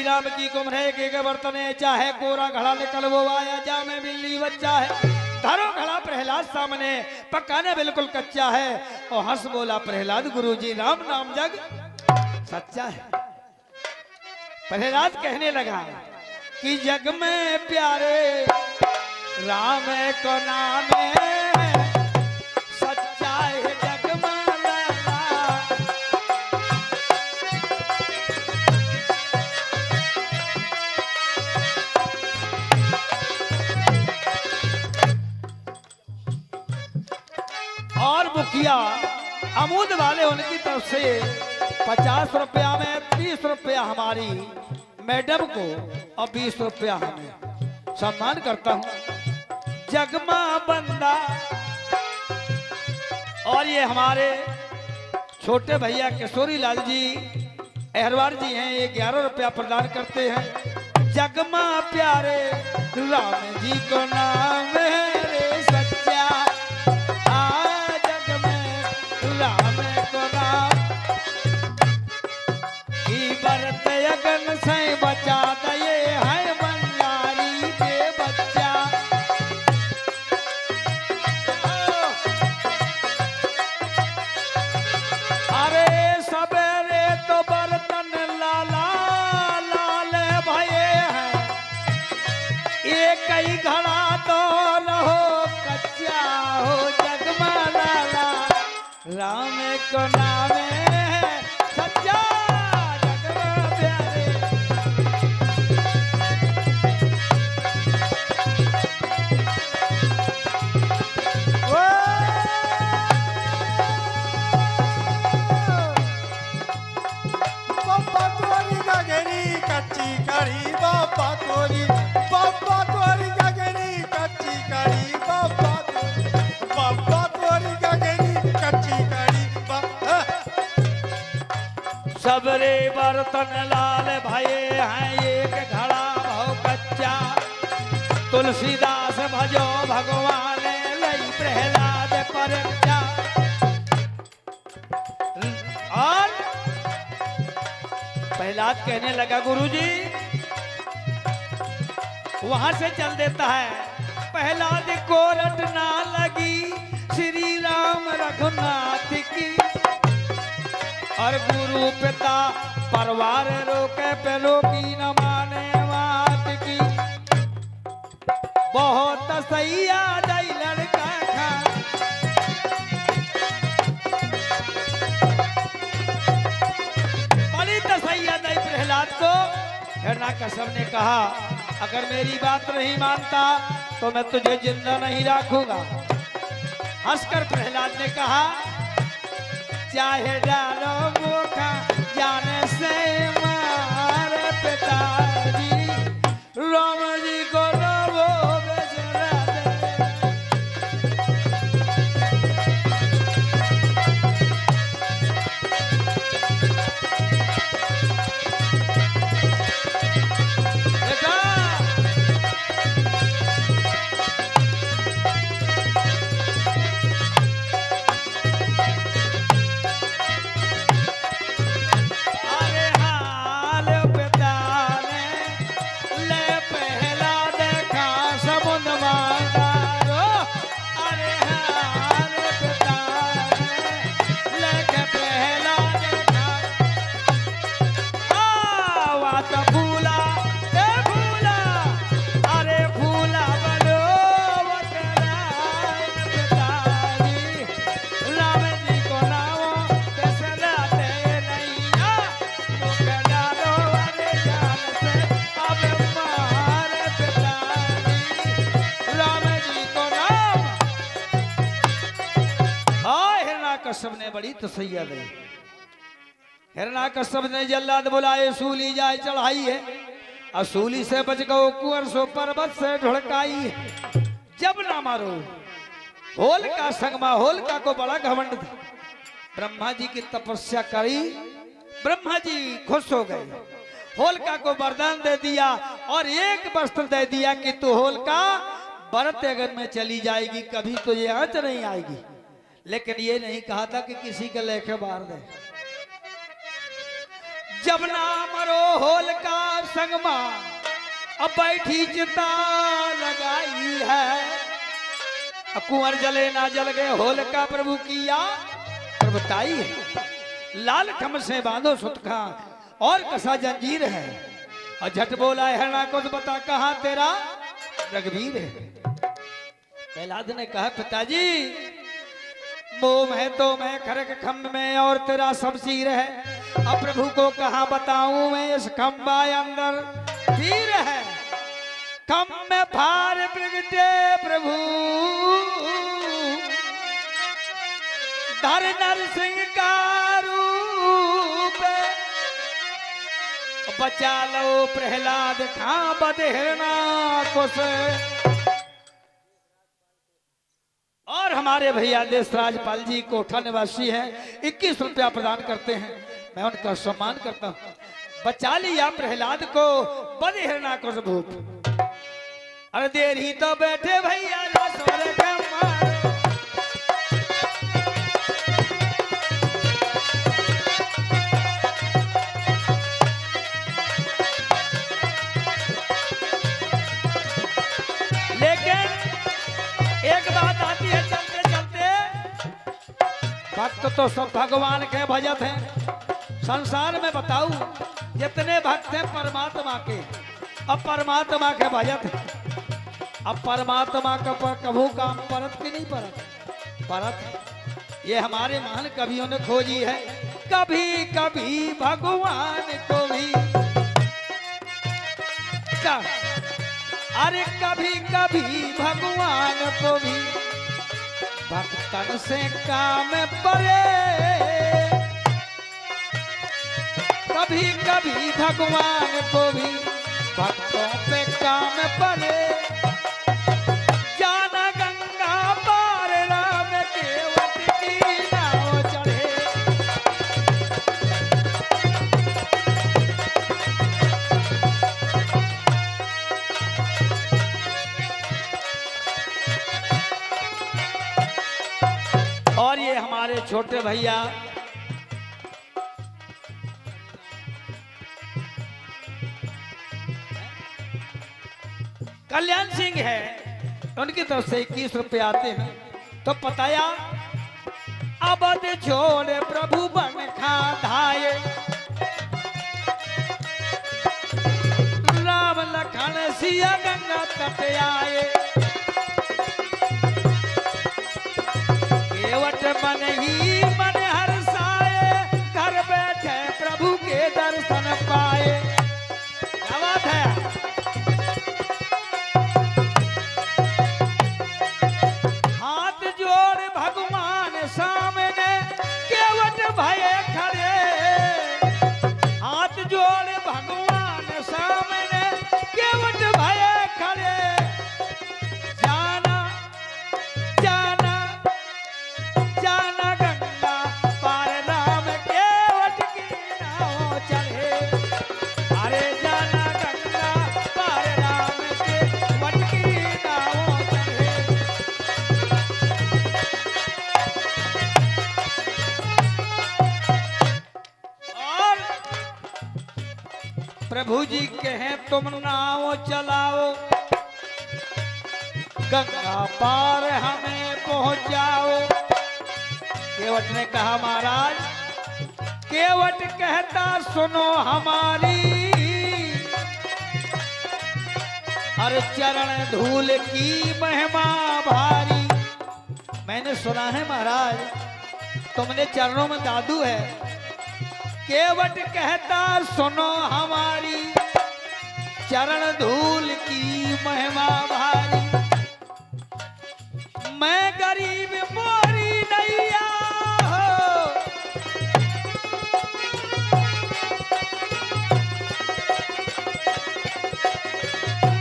राम की कुम्हरे के बर्तने, चाहे कोरा घड़ा निकल वो आया, जा में बिल्ली बच्चा है। धरो घड़ा प्रहलाद सामने, पकाने बिल्कुल कच्चा है। और हंस बोला प्रहलाद, गुरुजी राम नाम जग सच्चा है। प्रहलाद कहने लगा कि जग में प्यारे राम को नाम है, सच्चा है जग में लाला। और मुखिया अमूद वाले उनकी तरफ से 50 रुपया में 30 रुपया हमारी मैडम को और 20 रुपया हमें सम्मान करता हूं। जगमा बंदा और ये हमारे छोटे भैया किशोरी लाल जी अहरवार जी हैं, ये 11 रुपया प्रदान करते हैं। जगमा प्यारे राम जी को नाम है रे सच्चा, राम को नाम की बरत अगन से बचा दये है बंगाली के बच्चा। अरे सवेरे तो बर्तन लाला लाल भये हैं, एक ही घड़ा तो रहो कच्चा हो जगमा लाला। राम को नाम है सच्चा जगमा प्यारे। बाबा तोरी गगरी कच्ची कड़ी, बाबा तोरी गगरी कच्ची कड़ी, बाबा तोरी गगरी कच्ची कड़ी। सबरे बर्तन लाल भये हैं, एक घड़ा भव कच्चा। तुलसीदास भजो भगवान लई प्रहलाद परीक्षा। और प्रहलाद कहने लगा गुरुजी, वहां से चल देता है। प्रहलाद को रटना लगी श्री राम रघुनाथ की, और गुरु पिता परिवार रोके पे रोकी न माने बात की। बहुत सैया दई लड़का खा, बड़ी तसैया दई प्रहलाद को। हिरण्याकश्यप ने कहा, अगर मेरी बात नहीं मानता तो मैं तुझे जिंदा नहीं रखूंगा। हंसकर प्रहलाद ने कहा, चाहे डालो मुखा जाने से मारे पिताजी, राम जी को रवो बेचरा दे। देखा हिरण्याकश्यप ने बड़ी तसैया दी। हिरण्याकश्यप ने जल्लाद बुलाए, सूली जाए चढ़ाई है। असूली से बच गो कुंवर सो पर्वत से ढुड़काई है। जब ना मारो होलिका संगमा, होलिका को बड़ा घमंड था। ब्रह्मा जी की तपस्या करी, ब्रह्मा जी खुश हो गए, होलिका को वरदान दे दिया और एक वस्त्र दे दिया कि तू होलिका बरत अगर में चली जाएगी कभी तो ये आंच नहीं आएगी। लेकिन ये नहीं कहा था कि किसी के लेके मार दे। जब ना मरो होल का संगमा अब बैठी चिता लगाई है। कुंवर जले ना जल गए होल का प्रभु किया प्रभुताई है। लाल खम से बांधो सुतखा और कसा जंजीर है। और झट बोला है ना कुछ बता कहा तेरा रघुवीर है। प्रहलाद ने कहा पिताजी मोह है तो मैं खरक खम में और तेरा शमशीर है। अब प्रभु को कहा बताऊं मैं इस खम्बा अंदर तीर है। खम में भार प्रगटे प्रभु धर नरसिंह का रूप बचा लो प्रहलाद खा बदहरना कुछ। और हमारे भैया देशराज पाल जी कोठा निवासी हैं 21 रुपया प्रदान करते हैं। मैं उनका सम्मान करता हूं। बचा लिया प्रहलाद को बदहरना कुछ भूत। अरे देर ही तो बैठे भैया स्वर के मारो। एक बात आती है चलते चलते भक्त तो सब भगवान के भजत हैं। संसार में बताऊं जितने भक्त हैं परमात्मा के अब परमात्मा के भजत हैं। अब परमात्मा का कभू काम परत की नहीं परत ये हमारे महान कवियों ने खोजी है। कभी कभी भगवान को भी अरे कभी कभी भगवान को भी भक्तन से काम पड़े। कभी कभी भगवान को भी भक्तों पे काम पड़े। जाना गंगा पार राम केवट की नाव चढ़े। और ये हमारे छोटे भैया कल्याण सिंह है उनकी तरफ से 21 रुपए आते हैं। तो पताया अबद छोड़ प्रभु बन खा धाये। राम लखन सिया गंगा तट आए। केवट मन ही मन हर्षाए। घर बैठे प्रभु के दर्शन पाए। क्या बात है। हाथ जोड़ भगवान सामने केवट भये खड़े। हाथ जोड़ भगवान सामने केवट भये खड़े। जाना जाना जाना गंगा पार राम केवट की नाव चढ़े। अरे जाना गंगा पार राम केवट की नाव चढ़े। और प्रभु जी कहें तुम नाव चलाओ गंगा पार हमें पहुंचाओ। केवट ने कहा महाराज केवट कहता सुनो हमारी। अरे चरण धूल की महिमा भारी। मैंने सुना है महाराज तुमने चरणों में जादू है। केवट कहता सुनो हमारी चरण धूल की महिमा भारी। मैं गरीब मोरी नैया हो।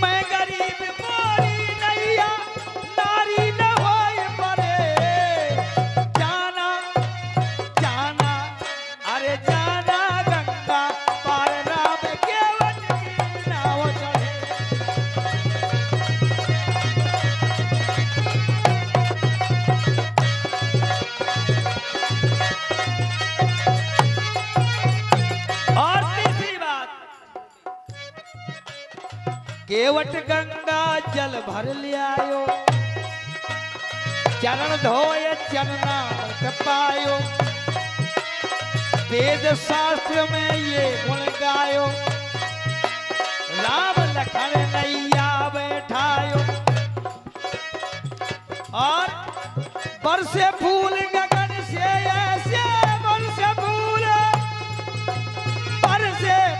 मैं गरीब मोरी नैया नारी न होए परे। जाना जाना अरे जाना गंगा पार राम केवट की नाव चढ़े। केवट गंगा जल भर ले आयो, चरण धोए चरना पायो, वेद शास्त्र में ये गुण गायो, राम लखन नैया बैठायो। और बरसे फूल गगन से ऐसे, बरसे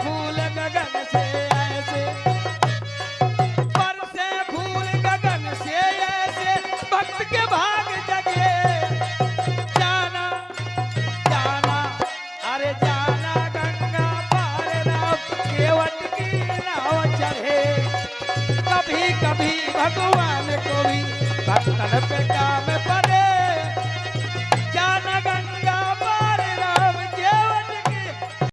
फूल गगन से ऐसे, बरसे फूल गगन से ऐसे, भक्त के भाग जगे। जाना जाना अरे जाना गंगा पार राम, केवट की नाव चढ़े। कभी कभी भगवान को भी भक्तन पे काम